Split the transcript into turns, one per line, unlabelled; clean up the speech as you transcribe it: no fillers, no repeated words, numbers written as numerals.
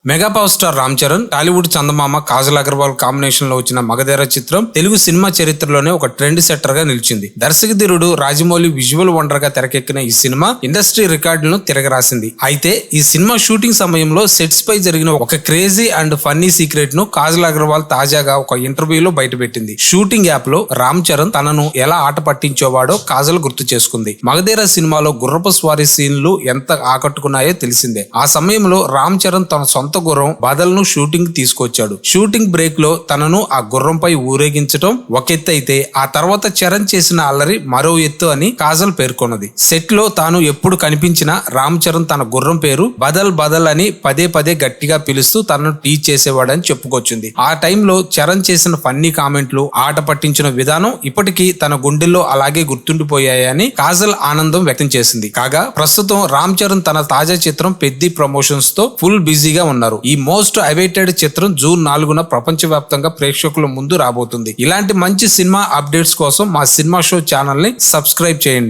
Mega power star Ram Charan, Tollywood చందమామ Kajal Agarwal combination లో వచ్చిన మగధీర చిత్రం తెలుగు సినిమా చరిత్రలోనే ఒక ట్రెండ్ సెట్టర్ గా నిలిచింది. దర్శకధీరుడు రాజమౌళి విజువల్ వండర్ గా తెరకెక్కిన ఈ సినిమా ఇండస్ట్రీ రికార్డులను తిరగరాసింది. అయితే ఈ సినిమా షూటింగ్ సమయంలో సెట్స్ పై జరిగిన ఒక క్రేజీ అండ్ ఫన్నీ సీక్రెట్ ను కాజల్ అగర్వాల్ తాజాగా ఒక ఇంటర్వ్యూలో బయటపెట్టింది. షూటింగ్ యాప్ లో రామ్ చరణ్ తనను ఎలా ఆట పట్టించేవాడో కాజల్ గుర్తు చేసుకుంది. మగధీర సినిమాలో గుర్రపు స్వారీ సీన్లు ఎంత ఆకట్టుకున్నాయో తెలిసిందే. ఆ సమయంలో రామ్ చరణ్ తన సొంత గుర్రం బదల్ ను షూటింగ్ తీసుకొచ్చాడు. షూటింగ్ బ్రేక్ లో తనను ఆ గుర్రంపై ఊరేగించడం ఒక ఎత్తు అయితే, ఆ తర్వాత చరణ్ చేసిన అల్లరి మరో ఎత్తు అని కాజల్ పేర్కొన్నది. సెట్ లో తాను ఎప్పుడు కనిపించినా రామ్ చరణ్ తన గుర్రం పేరు బదల్ బదల్ అని పదే పదే గట్టిగా పిలుస్తూ తనను టీచ్ చేసేవాడని చెప్పుకొచ్చింది. ఆ టైంలో చరణ్ చేసిన ఫన్నీ కామెంట్లు, ఆట పట్టించిన విధానం ఇప్పటికీ తన గుండెల్లో అలాగే గుర్తుండిపోయాయని కాజల్ ఆనందం వ్యక్తం చేసింది. కాగా ప్రస్తుతం రామ్ చరణ్ తన తాజా చిత్రం పెద్ది ప్రమోషన్స్ తో ఫుల్ బిజీగా ఉన్నారు. ఈ మోస్ట్ అవైటెడ్ చిత్రం జూన్ 4న ప్రపంచవ్యాప్తంగా ప్రేక్షకుల ముందు రాబోతుంది. ఇలాంటి మంచి సినిమా అప్డేట్స్ కోసం మా సినిమా షో ఛానల్ ని సబ్స్క్రైబ్ చేయండి.